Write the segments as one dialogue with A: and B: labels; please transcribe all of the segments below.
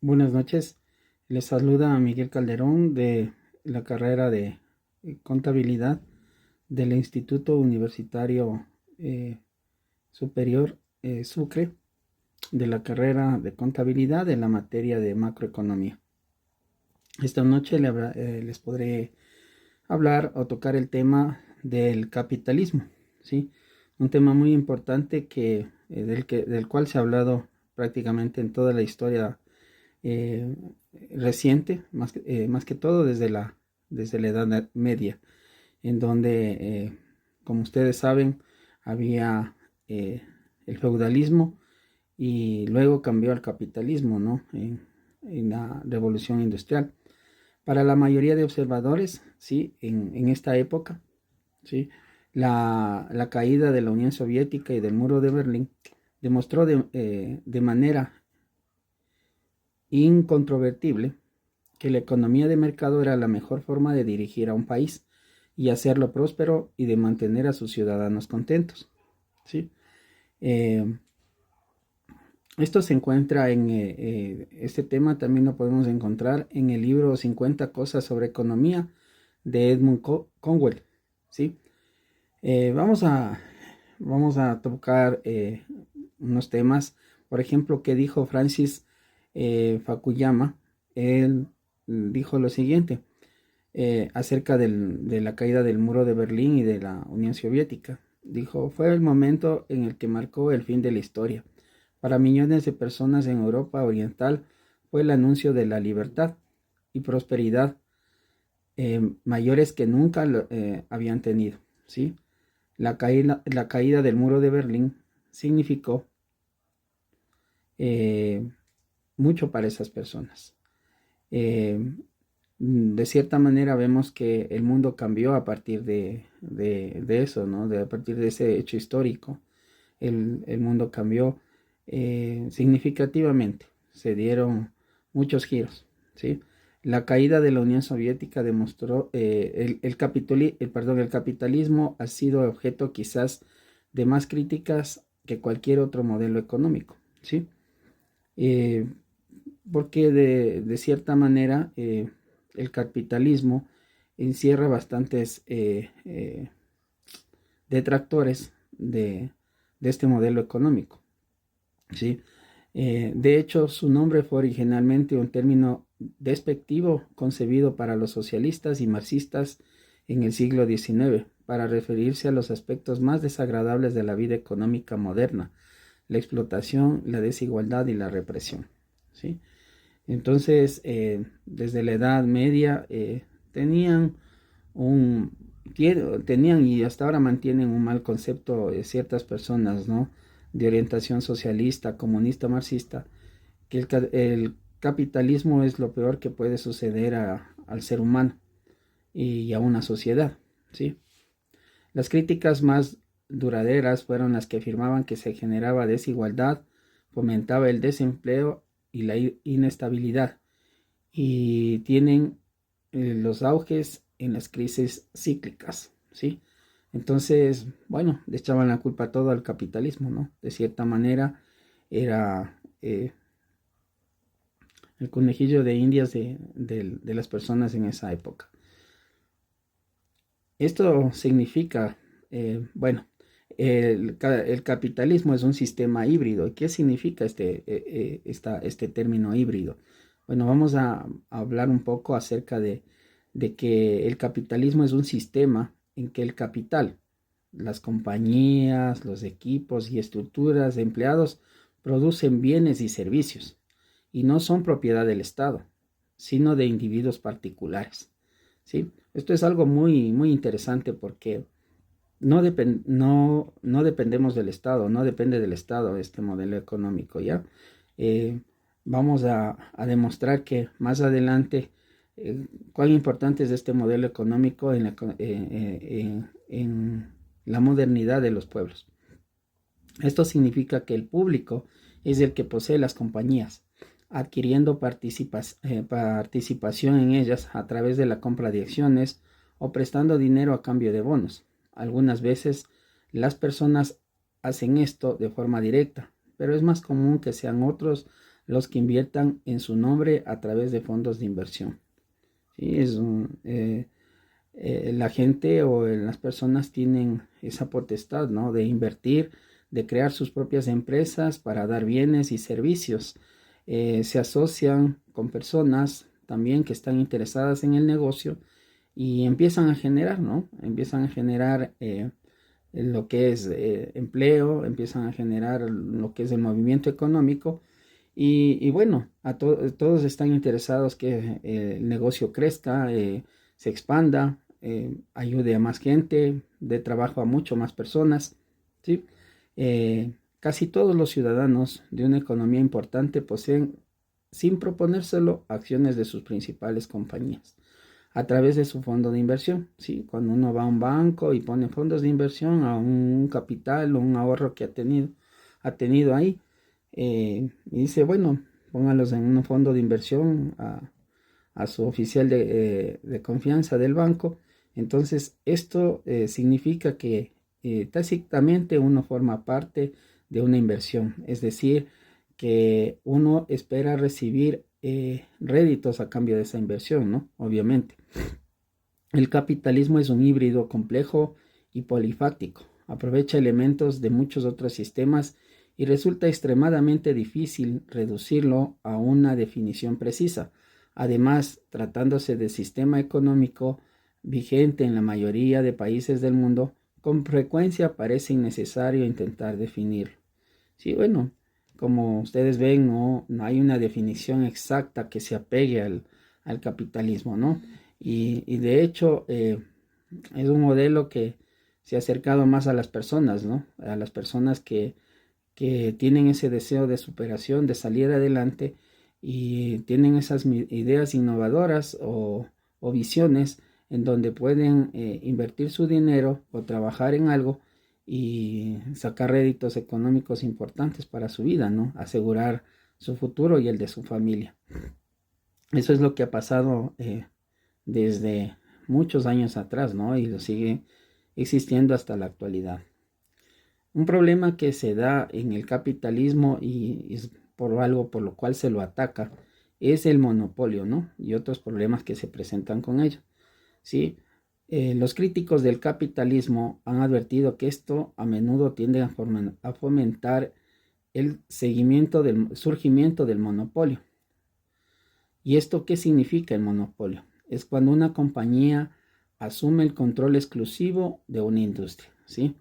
A: Buenas noches, les saluda Miguel Calderón de la carrera de Contabilidad del Instituto Universitario Superior Sucre, de la carrera de Contabilidad en la materia de Macroeconomía. Esta noche les podré hablar o tocar el tema del capitalismo, ¿sí? Un tema muy importante del cual se ha hablado prácticamente en toda la historia eh, reciente, más que todo desde la Edad Media, en donde, como ustedes saben, había el feudalismo y luego cambió al capitalismo, ¿no? En la revolución industrial. Para la mayoría de observadores, ¿sí? En esta época, ¿sí? La caída de la Unión Soviética y del muro de Berlín demostró de manera incontrovertible que la economía de mercado era la mejor forma de dirigir a un país y hacerlo próspero y de mantener a sus ciudadanos contentos, ¿sí? Eh, Esto se encuentra este tema también lo podemos encontrar en el libro 50 cosas sobre economía de Edmund Conwell, ¿sí? Eh, vamos a, vamos a tocar unos temas, por ejemplo, que dijo Francis Fukuyama. Él dijo lo siguiente acerca de la caída del muro de Berlín y de la Unión Soviética. Dijo, fue el momento en el que marcó el fin de la historia. Para millones de personas en Europa Oriental fue el anuncio de la libertad y prosperidad mayores que nunca habían tenido, ¿sí? La caída del muro de Berlín significó eh, mucho para esas personas. Eh, de cierta manera vemos que el mundo cambió a partir de eso, ¿no? A partir de ese hecho histórico. El mundo cambió significativamente. Se dieron muchos giros, ¿sí? La caída de la Unión Soviética demostró el capitalismo ha sido objeto quizás de más críticas que cualquier otro modelo económico, ¿sí? Eh, Porque de cierta manera el capitalismo encierra bastantes detractores de este modelo económico, ¿sí? De hecho, su nombre fue originalmente un término despectivo concebido para los socialistas y marxistas en el siglo XIX, para referirse a los aspectos más desagradables de la vida económica moderna, la explotación, la desigualdad y la represión, ¿sí? Entonces, desde la Edad Media tenían un, tenían y hasta ahora mantienen un mal concepto de ciertas personas, ¿no? De orientación socialista, comunista, marxista, que el capitalismo es lo peor que puede suceder al ser humano y a una sociedad, ¿sí? Las críticas más duraderas fueron las que afirmaban que se generaba desigualdad, fomentaba el desempleo y la inestabilidad, y tienen los auges en las crisis cíclicas, ¿sí? Entonces, bueno, le echaban la culpa todo al capitalismo, ¿no? De cierta manera era el conejillo de indias de las personas en esa época. Esto significa, bueno, el capitalismo es un sistema híbrido. ¿Qué significa este término híbrido? Bueno, vamos a hablar un poco acerca de que el capitalismo es un sistema en que el capital, las compañías, los equipos y estructuras de empleados producen bienes y servicios y no son propiedad del Estado, sino de individuos particulares, ¿sí? Esto es algo muy, muy interesante porque no dependemos del Estado, no depende del Estado este modelo económico, ¿ya? Eh, Vamos a demostrar que más adelante cuán importante es este modelo económico en la modernidad de los pueblos. Esto significa que el público es el que posee las compañías, adquiriendo participación en ellas a través de la compra de acciones o prestando dinero a cambio de bonos. Algunas veces las personas hacen esto de forma directa, pero es más común que sean otros los que inviertan en su nombre a través de fondos de inversión. Sí, la gente o las personas tienen esa potestad, ¿no? De invertir, de crear sus propias empresas para dar bienes y servicios. Se asocian con personas también que están interesadas en el negocio y empiezan a generar, ¿no? Empiezan a generar lo que es empleo, empiezan a generar lo que es el movimiento económico y bueno, todos están interesados que el negocio crezca, se expanda, ayude a más gente, dé trabajo a mucho más personas, ¿sí? Casi todos los ciudadanos de una economía importante poseen, sin proponérselo, acciones de sus principales compañías a través de su fondo de inversión, ¿sí? Cuando uno va a un banco y pone fondos de inversión a un capital o un ahorro que ha tenido ahí, y dice, bueno, póngalos en un fondo de inversión a su oficial de confianza del banco. Entonces, esto significa que tácitamente uno forma parte de una inversión, es decir, que uno espera recibir réditos a cambio de esa inversión, ¿no? Obviamente. El capitalismo es un híbrido complejo y polifáctico. Aprovecha elementos de muchos otros sistemas y resulta extremadamente difícil reducirlo a una definición precisa. Además, tratándose de sistema económico vigente en la mayoría de países del mundo, con frecuencia parece innecesario intentar definirlo. Sí, bueno, como ustedes ven, no hay una definición exacta que se apegue al capitalismo, ¿no? Y de hecho, es un modelo que se ha acercado más a las personas, ¿no? A las personas que tienen ese deseo de superación, de salir adelante y tienen esas ideas innovadoras o visiones en donde pueden invertir su dinero o trabajar en algo y sacar réditos económicos importantes para su vida, ¿no? Asegurar su futuro y el de su familia. Eso es lo que ha pasado desde muchos años atrás, ¿no? Y lo sigue existiendo hasta la actualidad. Un problema que se da en el capitalismo y es por algo por lo cual se lo ataca es el monopolio, ¿no? Y otros problemas que se presentan con ello, ¿sí? Los críticos del capitalismo han advertido que esto a menudo tiende a fomentar el surgimiento del monopolio. ¿Y esto qué significa el monopolio? Es cuando una compañía asume el control exclusivo de una industria, ¿sí?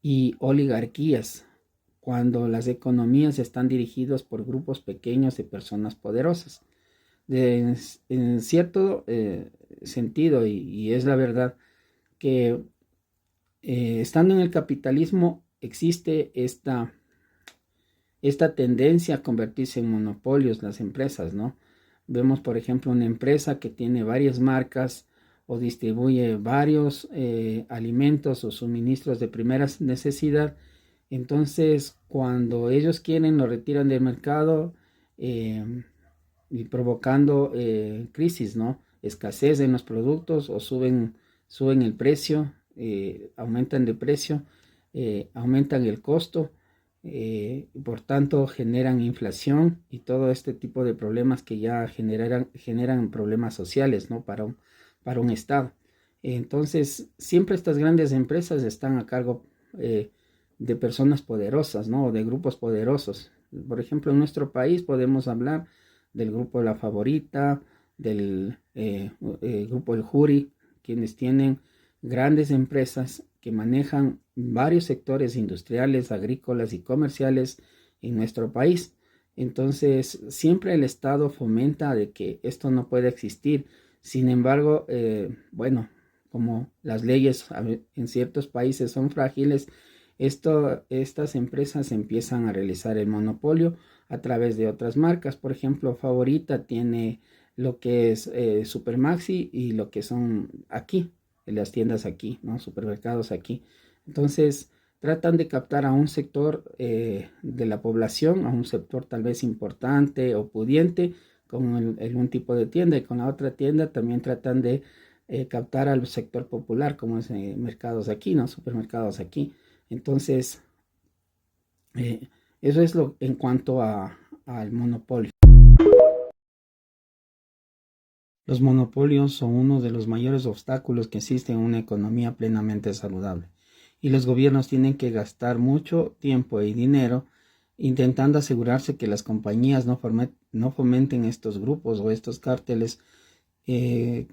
A: Y oligarquías, cuando las economías están dirigidas por grupos pequeños de personas poderosas. En cierto sentido, y es la verdad, que estando en el capitalismo existe esta tendencia a convertirse en monopolios las empresas, ¿no? Vemos, por ejemplo, una empresa que tiene varias marcas o distribuye varios alimentos o suministros de primera necesidad. Entonces, cuando ellos quieren, lo retiran del mercado y provocando crisis, ¿no? Escasez en los productos o suben el precio, aumentan de precio, aumentan el costo. Por tanto generan inflación y todo este tipo de problemas que ya generan problemas sociales, ¿no? para un estado. Entonces siempre estas grandes empresas están a cargo de personas poderosas, ¿no? O de grupos poderosos. Por ejemplo, en nuestro país podemos hablar del grupo La Favorita, del grupo El Juri, quienes tienen grandes empresas que manejan varios sectores industriales, agrícolas y comerciales en nuestro país. Entonces, siempre el Estado fomenta de que esto no puede existir. Sin embargo, bueno, como las leyes en ciertos países son frágiles, estas empresas empiezan a realizar el monopolio a través de otras marcas. Por ejemplo, Favorita tiene lo que es Supermaxi y lo que son aquí, en las tiendas aquí, ¿no? Supermercados aquí. Entonces, tratan de captar a un sector de la población, a un sector tal vez importante o pudiente, con un tipo de tienda, y con la otra tienda también tratan de captar al sector popular, como es mercados aquí, ¿no? Supermercados aquí. Entonces, eso es lo en cuanto al monopolio. Los monopolios son uno de los mayores obstáculos que existen en una economía plenamente saludable, y los gobiernos tienen que gastar mucho tiempo y dinero intentando asegurarse que las compañías no fomenten estos grupos o estos cárteles que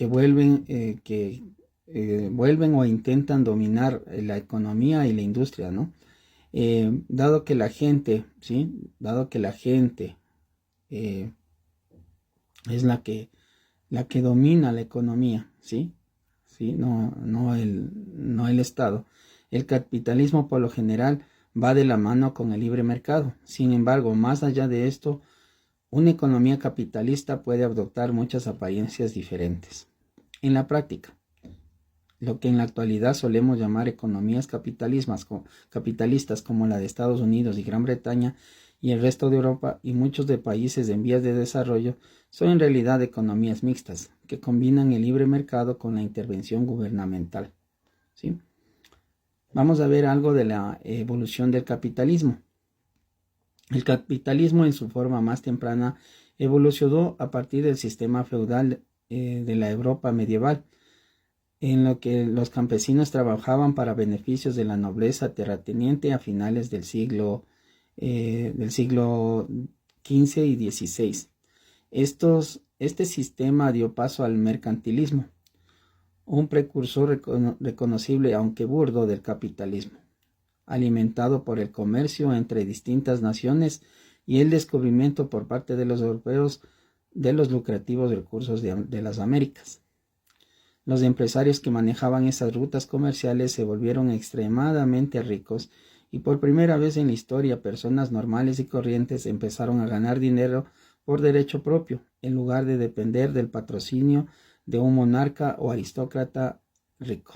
A: vuelven o intentan dominar la economía y la industria, ¿no? Dado que la gente, ¿sí? Dado que la gente es la que domina la economía, ¿sí? ¿Sí? No el Estado. El capitalismo por lo general va de la mano con el libre mercado. Sin embargo, más allá de esto, una economía capitalista puede adoptar muchas apariencias diferentes. En la práctica, lo que en la actualidad solemos llamar economías capitalistas como la de Estados Unidos y Gran Bretaña y el resto de Europa y muchos de países en vías de desarrollo son en realidad economías mixtas que combinan el libre mercado con la intervención gubernamental, ¿sí? Vamos a ver algo de la evolución del capitalismo. El capitalismo en su forma más temprana evolucionó a partir del sistema feudal de la Europa medieval, en lo que los campesinos trabajaban para beneficios de la nobleza terrateniente a finales del siglo XV y XVI. Este sistema dio paso al mercantilismo, un precursor reconocible aunque burdo del capitalismo, alimentado por el comercio entre distintas naciones y el descubrimiento por parte de los europeos de los lucrativos recursos de las Américas. Los empresarios que manejaban esas rutas comerciales se volvieron extremadamente ricos y por primera vez en la historia personas normales y corrientes empezaron a ganar dinero por derecho propio, en lugar de depender del patrocinio de un monarca o aristócrata rico.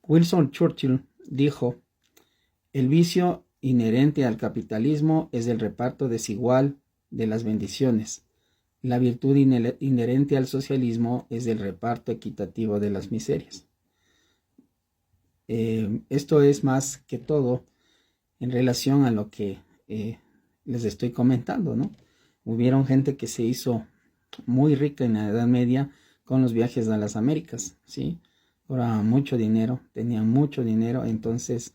A: Winston Churchill dijo: el vicio inherente al capitalismo es el reparto desigual de las bendiciones. La virtud inherente al socialismo es el reparto equitativo de las miserias. Esto es más que todo en relación a lo que les estoy comentando, ¿no? Hubieron gente que se hizo muy rica en la Edad Media con los viajes a las Américas, ¿sí? Ahora mucho dinero, tenían mucho dinero, entonces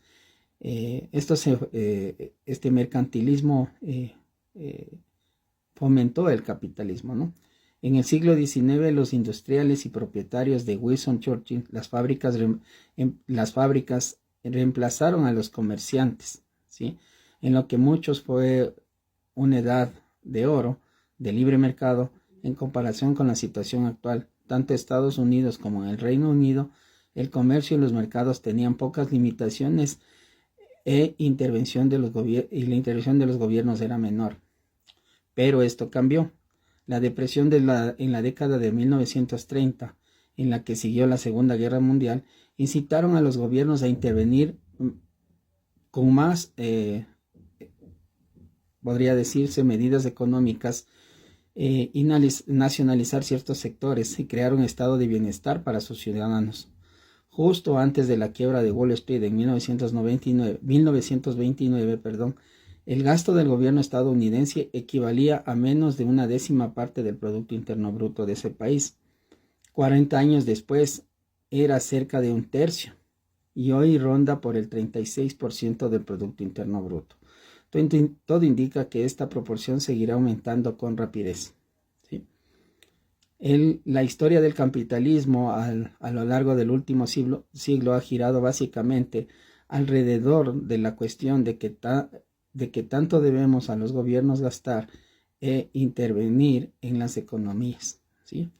A: este mercantilismo fomentó el capitalismo, ¿no? En el siglo XIX, los industriales y propietarios de Winston Churchill, las fábricas reemplazaron a los comerciantes, ¿sí? En lo que muchos fue una edad de oro, de libre mercado, en comparación con la situación actual. Tanto Estados Unidos como en el Reino Unido, el comercio y los mercados tenían pocas limitaciones y la intervención de los gobiernos era menor. Pero esto cambió. La depresión en la década de 1930, en la que siguió la Segunda Guerra Mundial, incitaron a los gobiernos a intervenir con más, podría decirse, medidas económicas y nacionalizar ciertos sectores y crear un estado de bienestar para sus ciudadanos. Justo antes de la quiebra de Wall Street en 1929, el gasto del gobierno estadounidense equivalía a menos de una décima parte del Producto Interno Bruto de ese país. 40 años después era cerca de un tercio y hoy ronda por el 36% del Producto Interno Bruto. Todo indica que esta proporción seguirá aumentando con rapidez, ¿sí? La historia del capitalismo a lo largo del último siglo ha girado básicamente alrededor de la cuestión de que tanto debemos a los gobiernos gastar e intervenir en las economías, ¿sí?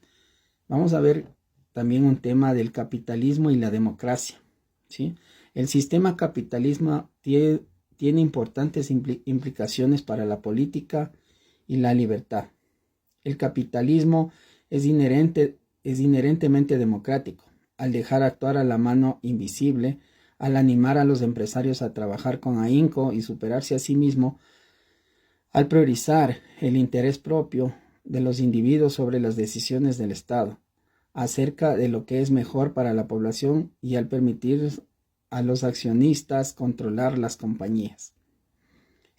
A: Vamos a ver también un tema del capitalismo y la democracia, ¿sí? El sistema capitalismo tiene importantes implicaciones para la política y la libertad. El capitalismo es inherentemente democrático, al dejar actuar a la mano invisible, al animar a los empresarios a trabajar con ahínco y superarse a sí mismo, al priorizar el interés propio de los individuos sobre las decisiones del Estado, acerca de lo que es mejor para la población y al permitir a los accionistas controlar las compañías.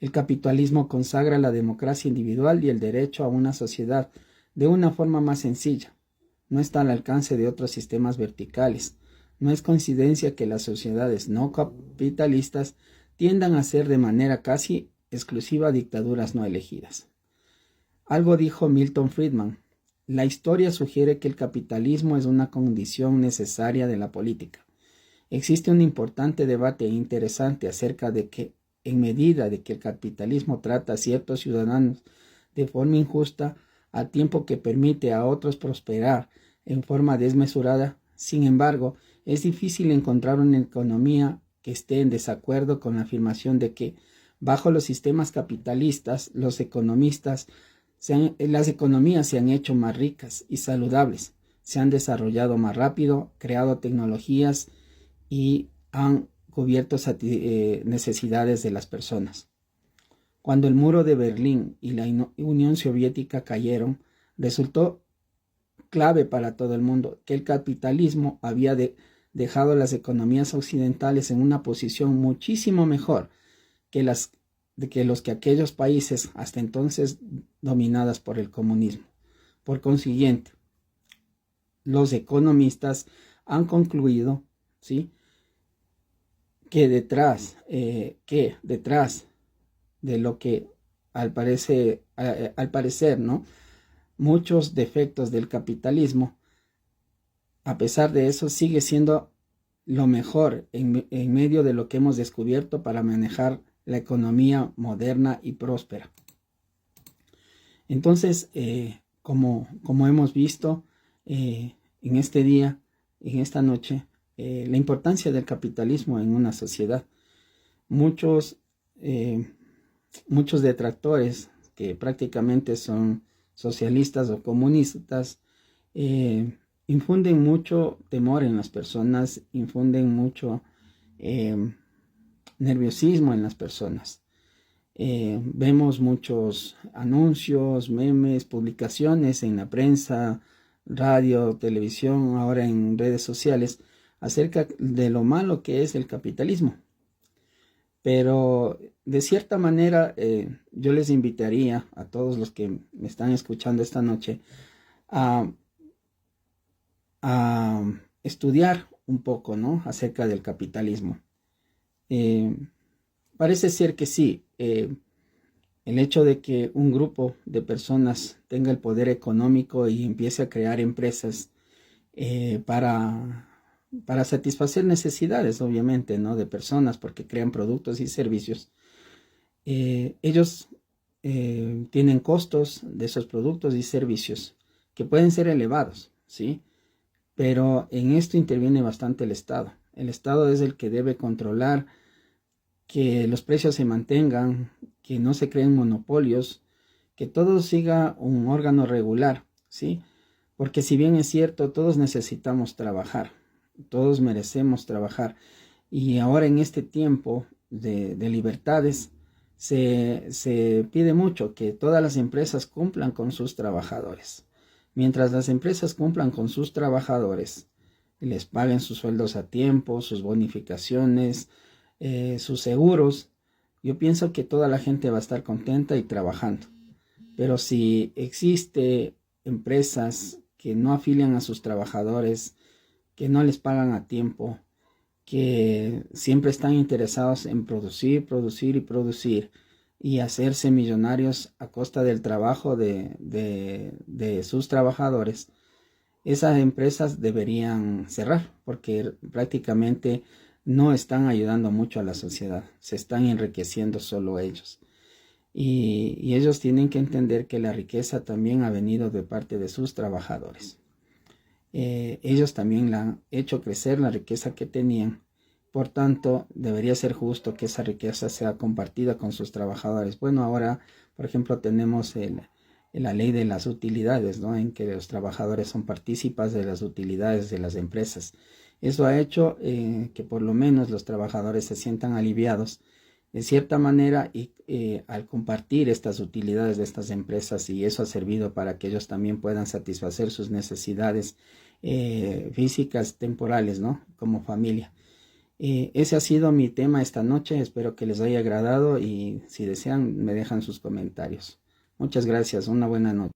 A: El capitalismo consagra la democracia individual y el derecho a una sociedad de una forma más sencilla. No está al alcance de otros sistemas verticales. No es coincidencia que las sociedades no capitalistas tiendan a ser de manera casi exclusiva dictaduras no elegidas. Algo dijo Milton Friedman: la historia sugiere que el capitalismo es una condición necesaria de la política. Existe un importante debate interesante acerca de que, en medida de que el capitalismo trata a ciertos ciudadanos de forma injusta, al tiempo que permite a otros prosperar en forma desmesurada, sin embargo, es difícil encontrar una economía que esté en desacuerdo con la afirmación de que, bajo los sistemas capitalistas, las economías se han hecho más ricas y saludables, se han desarrollado más rápido, creado tecnologías y han cubierto necesidades de las personas. Cuando el muro de Berlín y la Unión Soviética cayeron, resultó clave para todo el mundo que el capitalismo había dejado a las economías occidentales en una posición muchísimo mejor que aquellos países hasta entonces dominadas por el comunismo. Por consiguiente, los economistas han concluido, ¿sí?, que detrás de lo que al parecer, ¿no?, muchos defectos del capitalismo, a pesar de eso sigue siendo lo mejor en medio de lo que hemos descubierto para manejar la economía moderna y próspera. Entonces, como hemos visto en este día, en esta noche, la importancia del capitalismo en una sociedad. Muchos detractores que prácticamente son socialistas o comunistas infunden mucho temor en las personas, infunden mucho nerviosismo en las personas. Vemos muchos anuncios, memes, publicaciones en la prensa, radio, televisión, ahora en redes sociales, acerca de lo malo que es el capitalismo. Pero de cierta manera yo les invitaría a todos los que me están escuchando esta noche a estudiar un poco, ¿no?, acerca del capitalismo. Parece ser que sí, el hecho de que un grupo de personas tenga el poder económico y empiece a crear empresas para satisfacer necesidades, obviamente, ¿no?, de personas, porque crean productos y servicios. Ellos tienen costos de esos productos y servicios que pueden ser elevados, ¿sí? Pero en esto interviene bastante el Estado. El Estado es el que debe controlar que los precios se mantengan, que no se creen monopolios, que todo siga un órgano regular, ¿sí? Porque si bien es cierto, todos necesitamos trabajar, todos merecemos trabajar, y ahora en este tiempo de libertades se pide mucho que todas las empresas cumplan con sus trabajadores. Mientras las empresas cumplan con sus trabajadores, les paguen sus sueldos a tiempo, sus bonificaciones, sus seguros, yo pienso que toda la gente va a estar contenta y trabajando. Pero si existe empresas que no afilian a sus trabajadores, que no les pagan a tiempo, que siempre están interesados en producir y hacerse millonarios a costa del trabajo de sus trabajadores, esas empresas deberían cerrar, porque prácticamente no están ayudando mucho a la sociedad, se están enriqueciendo solo ellos. Y ellos tienen que entender que la riqueza también ha venido de parte de sus trabajadores. Ellos también la han hecho crecer, la riqueza que tenían. Por tanto, debería ser justo que esa riqueza sea compartida con sus trabajadores. Bueno, ahora, por ejemplo, tenemos la ley de las utilidades, ¿no?, en que los trabajadores son partícipes de las utilidades de las empresas. Eso ha hecho que por lo menos los trabajadores se sientan aliviados de cierta manera y al compartir estas utilidades de estas empresas, y eso ha servido para que ellos también puedan satisfacer sus necesidades físicas temporales, ¿no?, como familia. Ese ha sido mi tema esta noche, espero que les haya agradado y si desean me dejan sus comentarios. Muchas gracias, una buena noche.